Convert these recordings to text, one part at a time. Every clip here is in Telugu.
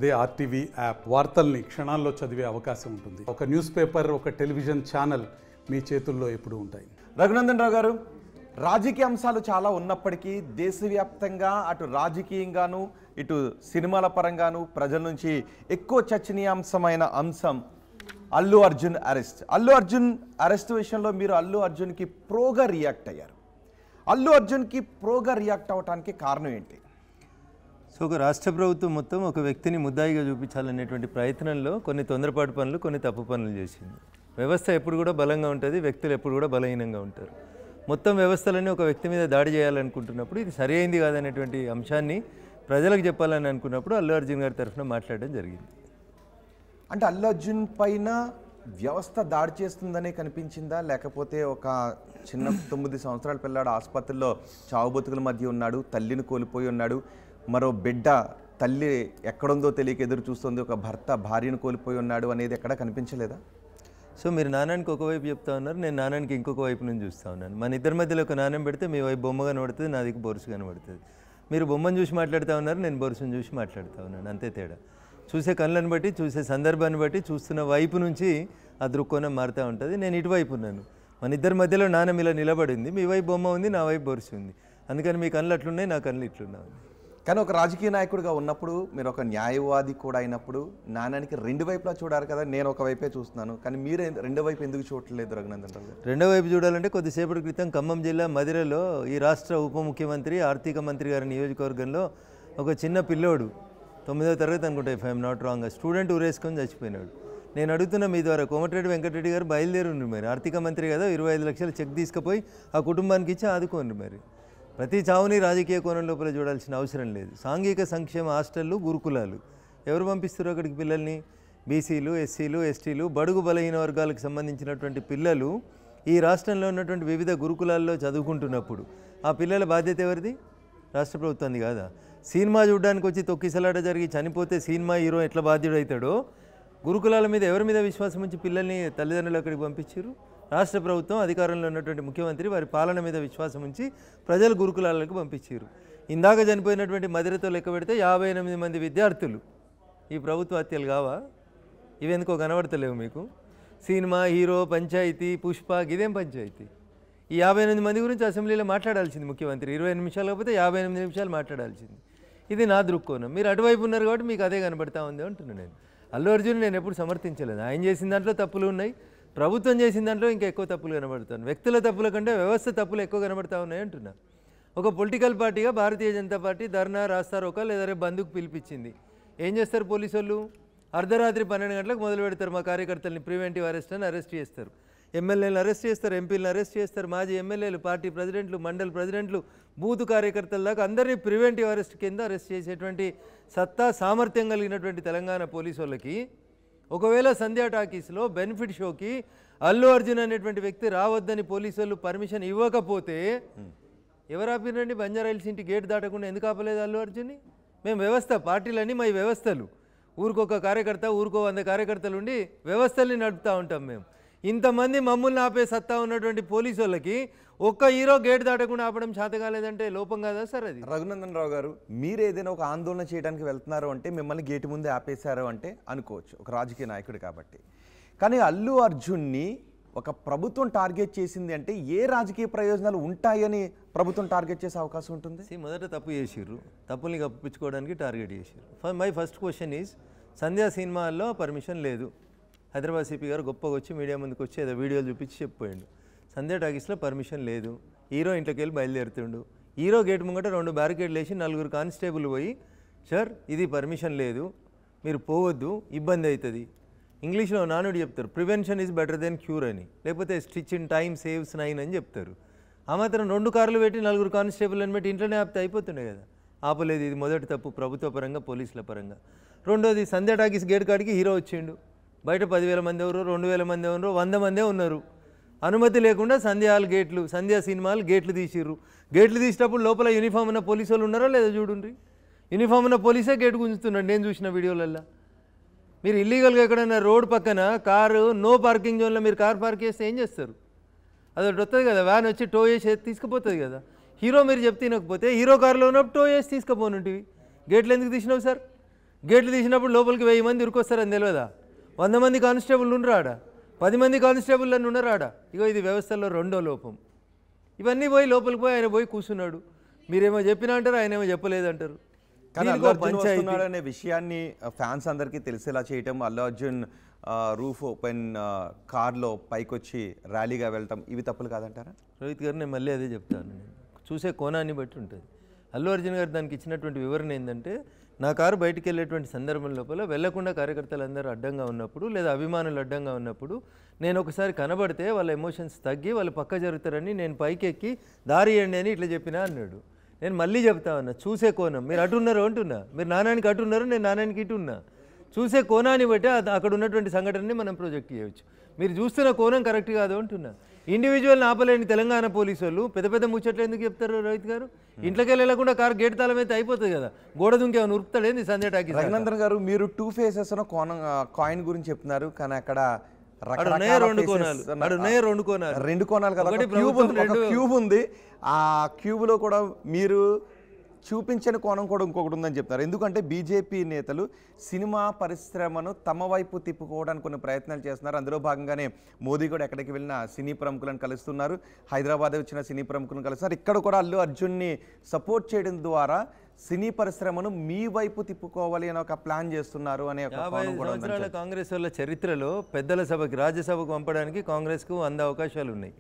అదే ఆర్టీవీ యాప్ వార్తల్ని క్షణాల్లో చదివే అవకాశం ఉంటుంది. ఒక న్యూస్ పేపర్, ఒక టెలివిజన్ ఛానల్ మీ చేతుల్లో ఎప్పుడూ ఉంటాయి. రఘునందన్ రావు గారు, రాజకీయ అంశాలు చాలా ఉన్నప్పటికీ దేశవ్యాప్తంగా అటు రాజకీయంగాను ఇటు సినిమాల పరంగాను ప్రజల నుంచి ఎక్కువ చర్చనీయాంశమైన అంశం అల్లు అర్జున్ అరెస్ట్. అల్లు అర్జున్ అరెస్ట్ విషయంలో మీరు అల్లు అర్జున్కి ప్రోగా రియాక్ట్ అయ్యారు. అల్లు అర్జున్కి ప్రోగా రియాక్ట్ అవ్వడానికి కారణం ఏంటి? సో ఒక రాష్ట్ర ప్రభుత్వం మొత్తం ఒక వ్యక్తిని ముద్దాయిగా చూపించాలనేటువంటి ప్రయత్నంలో కొన్ని తొందరపాటు పనులు, కొన్ని తప్పు పనులు చేసింది. వ్యవస్థ ఎప్పుడు కూడా బలంగా ఉంటుంది, వ్యక్తులు ఎప్పుడు కూడా బలహీనంగా ఉంటారు. మొత్తం వ్యవస్థలన్నీ ఒక వ్యక్తి మీద దాడి చేయాలనుకుంటున్నప్పుడు ఇది సరి అయింది కాదనేటువంటి అంశాన్ని ప్రజలకు చెప్పాలని అనుకున్నప్పుడు అల్లు అర్జున్ గారి తరఫున మాట్లాడడం జరిగింది. అంటే అల్లు అర్జున్ పైన వ్యవస్థ దాడి చేస్తుందనే కనిపించిందా, లేకపోతే ఒక చిన్న 9 సంవత్సరాల పిల్లాడు ఆసుపత్రిలో చావు బతుకుల మధ్య ఉన్నాడు, తల్లిని కోల్పోయి ఉన్నాడు, మరో బిడ్డ తల్లి ఎక్కడుందో తెలియక ఎదురు చూస్తుంది, ఒక భర్త భార్యను కోల్పోయి ఉన్నాడు అనేది ఎక్కడా కనిపించలేదా? సో మీరు నాణానికి ఒకవైపు చెప్తా ఉన్నారు, నేను నాణానికి ఇంకొక వైపు నుంచి చూస్తూ ఉన్నాను. మన ఇద్దరి మధ్యలో ఒక నాణ్యం పెడితే మీ వైపు బొమ్మ కనబడుతుంది, నాదికి బొరుసు కనబడుతుంది. మీరు బొమ్మను చూసి మాట్లాడుతూ ఉన్నారు, నేను బొరుసును చూసి మాట్లాడుతూ ఉన్నాను, అంతే తేడా. చూసే కళ్ళని బట్టి, చూసే సందర్భాన్ని బట్టి, చూస్తున్న వైపు నుంచి ఆ దృక్కోణం మారుతూ ఉంటుంది. నేను ఇటువైపు ఉన్నాను, మన ఇద్దరి మధ్యలో నాణ్యం ఇలా నిలబడింది, మీ వైపు బొమ్మ ఉంది, నా వైపు బొరుసు ఉంది. అందుకని మీ కళ్ళు అట్లున్నాయి, నా కళ్ళు ఇట్లున్నాయి. కానీ ఒక రాజకీయ నాయకుడిగా ఉన్నప్పుడు, మీరు ఒక న్యాయవాది కూడా అయినప్పుడు నాణ్యానికి 2 వైపులా చూడాలి కదా. నేను ఒక వైపే చూస్తున్నాను, కానీ మీరు 2 వైపు ఎందుకు చూడట్లేదు రఘునందన్ రావు గారు? రెండో వైపు చూడాలంటే కొద్దిసేపటి క్రితం ఖమ్మం జిల్లా మదిరలో ఈ రాష్ట్ర ఉప ముఖ్యమంత్రి, ఆర్థిక మంత్రి గారి నియోజకవర్గంలో ఒక చిన్న పిల్లోడు 9వ తరగతి అనుకుంటా, if I'm not wrong, student ఊరేసుకొని చచ్చిపోయినాడు. నేను అడుగుతున్నా మీ ద్వారా, కోమటిరెడ్డి వెంకటరెడ్డి గారు బయలుదేరి మరి ఆర్థిక మంత్రి కదా, 25 లక్షల చెక్ తీసుకుపోయి ఆ కుటుంబానికి ఇచ్చి ఆదుకోండి. మరి ప్రతి చావుని రాజకీయ కోణం లోపల చూడాల్సిన అవసరం లేదు. సాంఘిక సంక్షేమ హాస్టళ్ళు, గురుకులాలు ఎవరు పంపిస్తారు అక్కడికి పిల్లల్ని? బీసీలు, ఎస్సీలు, ఎస్టీలు, బడుగు బలహీన వర్గాలకు సంబంధించినటువంటి పిల్లలు ఈ రాష్ట్రంలో ఉన్నటువంటి వివిధ గురుకులాల్లో చదువుకుంటున్నప్పుడు ఆ పిల్లల బాధ్యత ఎవరిది? రాష్ట్ర ప్రభుత్వాన్ని కాదా? సినిమా చూడడానికి వచ్చి తొక్కిసలాట జరిగి చనిపోతే సినిమా హీరో ఎట్లా బాధ్యుడవుతాడో, గురుకులాల మీద ఎవరి మీద విశ్వాసం ఉంచి పిల్లల్ని తల్లిదండ్రులు అక్కడికి పంపించారు? రాష్ట్ర ప్రభుత్వం, అధికారంలో ఉన్నటువంటి ముఖ్యమంత్రి వారి పాలన మీద విశ్వాసం ఉంచి ప్రజలు గురుకులాలకు పంపించారు. ఇందాక చనిపోయినటువంటి మదిరతో లెక్క పెడితే 58 మంది విద్యార్థులు. ఈ ప్రభుత్వ హత్యలు కావా? ఇవెందుకో కనబడతలేవు మీకు? సినిమా హీరో, పంచాయతీ, పుష్ప, ఇదేం పంచాయతీ? ఈ 58 మంది గురించి అసెంబ్లీలో మాట్లాడాల్సింది ముఖ్యమంత్రి. 20 నిమిషాలు కాకపోతే 58 నిమిషాలు మాట్లాడాల్సింది. ఇది నా దృక్కోణం. మీరు అటువైపు ఉన్నారు కాబట్టి మీకు అదే కనబడతా ఉంది అంటున్నాను. నేను అల్లు అర్జున్ నేను ఎప్పుడు సమర్థించలేదు. ఆయన చేసిన దాంట్లో తప్పులు ఉన్నాయి, ప్రభుత్వం చేసిన దాంట్లో ఇంకా ఎక్కువ తప్పులు కనబడుతాను. వ్యక్తుల తప్పుల కంటే వ్యవస్థ తప్పులు ఎక్కువ కనబడతా ఉన్నాయి అంటున్నా. ఒక పొలిటికల్ పార్టీగా భారతీయ జనతా పార్టీ ధర్నా, రాస్తారోక లేదా రేపు బంధుకు పిలిపించింది. ఏం చేస్తారు పోలీసు వాళ్ళు? అర్ధరాత్రి 12 గంటలకు మొదలు పెడతారు మా కార్యకర్తల్ని ప్రివెంటివ్ అరెస్ట్ అని అరెస్ట్ చేస్తారు. ఎమ్మెల్యేలను అరెస్ట్ చేస్తారు, ఎంపీలను అరెస్ట్ చేస్తారు, మాజీ ఎమ్మెల్యేలు, పార్టీ ప్రెసిడెంట్లు, మండల ప్రెసిడెంట్లు, బూత్ కార్యకర్తల దాకా అందరినీ ప్రివెంటివ్ అరెస్ట్ కింద అరెస్ట్ చేసేటువంటి సత్తా, సామర్థ్యం కలిగినటువంటి తెలంగాణ పోలీసు వాళ్ళకి ఒకవేళ సంధ్యా టాకీస్లో బెనిఫిట్ షోకి అల్లు అర్జున్ అనేటువంటి వ్యక్తి రావద్దని పోలీసు వాళ్ళు పర్మిషన్ ఇవ్వకపోతే ఎవరు ఆపినండి? బంజారాహిల్స్ ఇంటి గేట్ దాటకుండా ఎందుకు ఆపలేదు అల్లు అర్జున్ని? మేము వ్యవస్థ, పార్టీలన్నీ మా వ్యవస్థలు, ఊరికొక కార్యకర్త, ఊరికో 100 కార్యకర్తలు ఉండి వ్యవస్థల్ని నడుపుతూ ఉంటాం మేము. ఇంతమంది మమ్మల్ని ఆపే సత్తా ఉన్నటువంటి పోలీసు వాళ్ళకి ఒక్క హీరో గేట్ దాటకుండా ఆపడం చేత కాలేదంటే లోపం కాదా సార్ అది? రఘునందన్ రావు గారు, మీరు ఏదైనా ఒక ఆందోళన చేయడానికి వెళ్తున్నారు అంటే మిమ్మల్ని గేటు ముందే ఆపేశారు అంటే అనుకోవచ్చు, ఒక రాజకీయ నాయకుడు కాబట్టి. కానీ అల్లు అర్జున్ని ఒక ప్రభుత్వం టార్గెట్ చేసింది అంటే ఏ రాజకీయ ప్రయోజనాలు ఉంటాయని ప్రభుత్వం టార్గెట్ చేసే అవకాశం ఉంటుంది? మొదట తప్పు చేసిర్రు, తప్పుల్ని కప్పించుకోవడానికి టార్గెట్ చేసిర్రు. మై ఫస్ట్ క్వశ్చన్ ఈజ్, సంధ్యా సినిమాల్లో పర్మిషన్ లేదు. హైదరాబాద్ సిపి గారు గొప్పగా వచ్చి మీడియా ముందుకు వచ్చి ఏదో వీడియోలు చూపించి చెప్పిపోయాడు. సంధ్యా టాకీస్లో పర్మిషన్ లేదు. హీరో ఇంట్లోకి వెళ్ళి బయలుదేరుతుండు. హీరో గేట్ ముంగట 2 బ్యారికేడ్లు వేసి 4 కానిస్టేబుల్ పోయి, సార్ ఇది పర్మిషన్ లేదు, మీరు పోవద్దు, ఇబ్బంది అవుతుంది. ఇంగ్లీష్లో నానుడి చెప్తారు, prevention is better than cure అని, లేకపోతే స్టిచ్ ఇన్ టైమ్ సేవ్స్ 9 అని చెప్తారు. ఆ మాత్రం 2 కార్లు పెట్టి 4 కానిస్టేబుల్ అని పెట్టి ఇంట్లోనే ఆపితే అయిపోతుండే కదా. ఆపలేదు. ఇది మొదటి తప్పు ప్రభుత్వ పరంగా, పోలీసుల పరంగా. రెండోది, సంధ్యా టాకీస్ గేట్ కాడికి హీరో వచ్చిండు. బయట 10,000 మంది ఎవరు, 2,000 మంది ఎవరు, 100 మందే ఉన్నారు. అనుమతి లేకుండా సంధ్యాలు గేట్లు, సంధ్యా సినిమాలు గేట్లు తీసిర్రు. గేట్లు తీసేటప్పుడు లోపల యూనిఫామ్ ఉన్న పోలీసు వాళ్ళు ఉన్నారా లేదా చూడండి. యూనిఫామ్ ఉన్న పోలీసే గేటు గుంజుతున్నాడు నేను చూసిన వీడియోలల్లో. మీరు ఇల్లీగల్గా ఎక్కడైనా రోడ్ పక్కన కారు నో పార్కింగ్ జోన్లో మీరు కార్ పార్క్ చేస్తే ఏం చేస్తారు? అదొకటి వస్తుంది కదా, వ్యాన్ వచ్చి టో చేసి తీసుకుపోతుంది కదా. హీరో మీరు చెప్తే తినకపోతే హీరో కారులో ఉన్నప్పుడు టో చేసి తీసుకుపోనుంటివి. గేట్లు ఎందుకు తీసినావు సార్? గేట్లు తీసినప్పుడు లోపలికి 1000 మంది ఉరికొస్తారని తెలియదా? 100 మంది కానిస్టేబుల్ ఉండరాడా? 10 మంది కానిస్టేబుల్ అని ఉండరాడా? ఇగో ఇది వ్యవస్థలో రెండో లోపం. ఇవన్నీ పోయి లోపలికి పోయి ఆయన పోయి కూర్చున్నాడు. మీరేమో చెప్పినా అంటారు, ఆయన ఏమో చెప్పలేదంటారు. కానీ అల్లు అర్జున్ వస్తున్నాడు అనే విషయాన్ని ఫ్యాన్స్ అందరికీ తెలిసేలా చేయటం, అల్లు అర్జున్ రూఫ్ ఓపెన్ కార్లో పైకొచ్చి ర్యాలీగా వెళ్ళటం, ఇవి తప్పులు కాదంటారా? రోహిత్ గారు, నేను మళ్ళీ అదే చెప్తాను. నేను చూసే కోణాన్ని బట్టి ఉంటుంది. అల్లు అర్జున్ గారు దానికి ఇచ్చినటువంటి వివరణ ఏంటంటే, నా కారు బయటికి వెళ్ళేటువంటి సందర్భం లోపల వెళ్లకుండా కార్యకర్తలు అందరూ అడ్డంగా ఉన్నప్పుడు లేదా అభిమానులు అడ్డంగా ఉన్నప్పుడు నేను ఒకసారి కనబడితే వాళ్ళ ఎమోషన్స్ తగ్గి వాళ్ళు పక్క జరుగుతారని నేను పైకి ఎక్కి దారి ఇవ్వండి అని ఇట్లా చెప్పినా అన్నాడు. నేను మళ్ళీ చెప్తా ఉన్నా, చూసే కోణం. మీరు అటు ఉన్నారు అంటున్నా, మీరు నాణానికి అటు ఉన్నారు, నేను నాణానికి ఇటు ఉన్నా. చూసే కోణాన్ని బట్టి అక్కడ ఉన్నటువంటి సంఘటనని మనం ప్రొజెక్ట్ చేయవచ్చు. మీరు చూస్తున్న కోణం కరెక్ట్ కాదు అంటున్నా. ఇండివిజువల్ని ఆపలేని తెలంగాణ పోలీసు వాళ్ళు పెద్ద పెద్ద ముచ్చట్లు ఎందుకు చెప్తారు రోహిత్ గారు? ఇంట్లోకి వెళ్ళకుండా కారు గేట్ తాళం అయితే అయిపోతుంది కదా, గోడ దుంకి ఏమైనా ఉరుకుతాడేంది సంజయ్ టాకీస్? రఘునందన్ గారు, మీరు 2 ఫేసెస్ కాయిన్ గురించి చెప్తున్నారు, కానీ అక్కడ రెండు కోణాలు కదా, క్యూబ్ ఉంది. ఆ క్యూబ్ లో కూడా మీరు చూపించని కోణం కూడా ఇంకొకటి ఉందని చెప్తారు. ఎందుకంటే బీజేపీ నేతలు సినిమా పరిశ్రమను తమ వైపు తిప్పుకోవడానికి కొన్ని ప్రయత్నాలు చేస్తున్నారు. అందులో భాగంగానే మోదీ కూడా ఎక్కడికి వెళ్ళినా సినీ ప్రముఖులను కలుస్తున్నారు. హైదరాబాద్ వచ్చిన సినీ ప్రముఖులను కలుస్తున్నారు. ఇక్కడ కూడా అల్లు అర్జున్ని సపోర్ట్ చేయడం ద్వారా సినీ పరిశ్రమను మీ వైపు తిప్పుకోవాలి అని ఒక ప్లాన్ చేస్తున్నారు అనే 50 సంవత్సరాల కాంగ్రెస్ వాళ్ళ చరిత్రలో పెద్దల సభకి, రాజ్యసభకు పంపడానికి కాంగ్రెస్కు 100 అవకాశాలు ఉన్నాయి.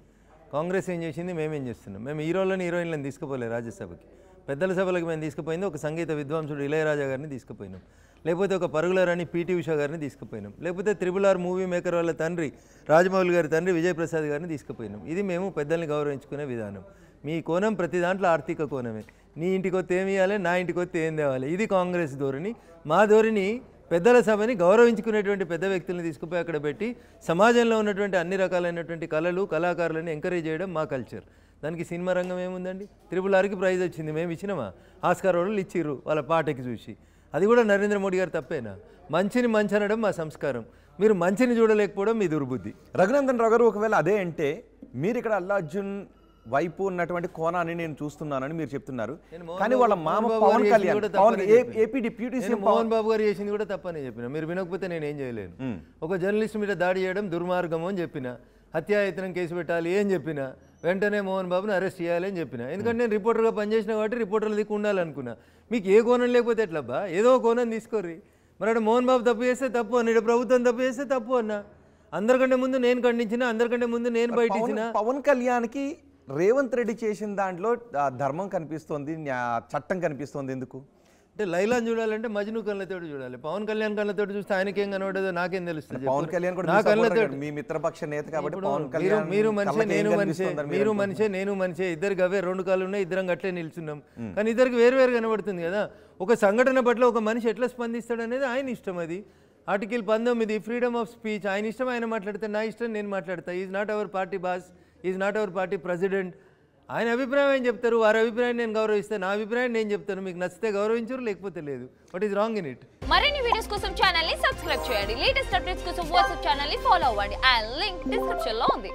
కాంగ్రెస్ ఏం చేసింది, మేమేం చేస్తున్నాం? మేము హీరోయిన్లను తీసుకుపోలేదు రాజ్యసభకి. పెద్దల సభలకు మేము తీసుకుపోయింది ఒక సంగీత విద్వాంసుడు ఇళయరాజా గారిని తీసుకుపోయినాం, లేకపోతే ఒక పరుగుల రాణి పీటీ ఉషా గారిని తీసుకుపోయినాం, లేకపోతే RRR మూవీ మేకర్ వాళ్ళ తండ్రి రాజమౌళి గారి తండ్రి విజయప్రసాద్ గారిని తీసుకుపోయినాం. ఇది మేము పెద్దల్ని గౌరవించుకునే విధానం. మీ కోణం ప్రతి దాంట్లో ఆర్థిక కోణమే. నీ ఇంటికి వస్తే ఏమి ఇవ్వాలి, నా ఇంటికి వస్తే ఏం తేవాలి, ఇది కాంగ్రెస్ ధోరణి. మా ధోరణి పెద్దల సభని గౌరవించుకునేటువంటి పెద్ద వ్యక్తులను తీసుకుపోయి అక్కడ పెట్టి సమాజంలో ఉన్నటువంటి అన్ని రకాలైనటువంటి కళలు, కళాకారులను ఎంకరేజ్ చేయడం మా కల్చర్. దానికి సినిమా రంగం ఏముందండి? RRRకి ప్రైజ్ వచ్చింది, మేము ఇచ్చినామా? ఆస్కార్ వాళ్ళు ఇచ్చిర్రు వాళ్ళ పాటకి చూసి. అది కూడా నరేంద్ర మోడీ గారు తప్పేనా? మంచిని మంచి అనడం మా సంస్కారం. మీరు మంచిని చూడలేకపోవడం మీ దుర్బుద్ధి. రఘునందన్ రావు గారు, ఒకవేళ అదే అంటే మీరు ఇక్కడ అల్లు అర్జున్ వైపు ఉన్నటువంటి కోణాన్ని నేను చూస్తున్నానని మీరు చెప్తున్నారు. కానీ వాళ్ళ మామ Pawan Kalyan, AP deputy CM Mohan Babu గారు చేసింది కూడా తప్పని చెప్పిన. మీరు వినకపోతే నేను ఏం చేయలేను. ఒక జర్నలిస్ట్ మీద దాడి చేయడం దుర్మార్గము అని చెప్పిన, హత్యాయత్నం కేసు పెట్టాలి అని చెప్పిన, వెంటనే మోహన్ బాబుని అరెస్ట్ చేయాలి అని చెప్పిన. ఎందుకంటే నేను రిపోర్టర్గా పనిచేసిన కాబట్టి రిపోర్టర్లు దిక్కు ఉండాలనుకున్నా. మీకు ఏ కోణం లేకపోతే ఎట్లబ్బా? ఏదో కోణం తీసుకోర్రి. మరి అక్కడ మోహన్ బాబు తప్పు చేస్తే తప్పు అన్న, ఇక్కడ ప్రభుత్వం తప్పు చేస్తే తప్పు అన్న. అందరికంటే ముందు నేను ఖండించిన, అందరికంటే ముందు నేను బయట ఇచ్చిన. పవన్ కళ్యాణ్కి రేవంత్ రెడ్డి చేసిన దాంట్లో ధర్మం కనిపిస్తోంది, చట్టం కనిపిస్తోంది. ఎందుకు అంటే లైలాన్ చూడాలంటే మజ్ను కళ్ళతోటి చూడాలి. పవన్ కళ్యాణ్ కళ్ళతోటి చూస్తే ఆయనకేం కనబడదో నాకేం తెలుస్తుంది? పవన్ కళ్యాణ్ కూడా నా కళ్ళతోటి, మీ మిత్రపక్ష నేత కాబట్టి పవన్ కళ్యాణ్, మీరు మనిషే నేను మనిషే, మీరు మనిషే నేను మనిషే, ఇద్దరికి అవే 2 కాళ్ళు ఉన్నాయి, ఇద్దరం గట్లే నిల్చున్నాం. కానీ ఇద్దరికి వేరు కనబడుతుంది కదా. ఒక సంఘటన పట్ల ఒక మనిషి ఎట్లా స్పందిస్తాడు అనేది ఆయన ఇష్టం. అది ఆర్టికల్ 19 ఫ్రీడమ్ ఆఫ్ స్పీచ్. ఆయన ఇష్టం ఆయన మాట్లాడితే, నా ఇష్టం నేను మాట్లాడతా. Is not our party boss, is not our party president. ఆయన అభిప్రాయం ఏం చెప్తారు, వారి అభిప్రాయం నేను గౌరవిస్తాను, నా అభిప్రాయం నేను చెప్తాను. మీకు నచ్చితే గౌరవించరు, లేకపోతే లేదు. What is wrong in it? మరిన్ని వీడియోస్ కోసం ఛానల్ ని సబ్స్క్రైబ్ చేయండి. లేటెస్ట్ అప్డేట్స్ కోసం వాట్సాప్ ఛానల్ ని ఫాలో అవ్వండి. ఆ లింక్ డిస్క్రిప్షన్ లో ఉంది.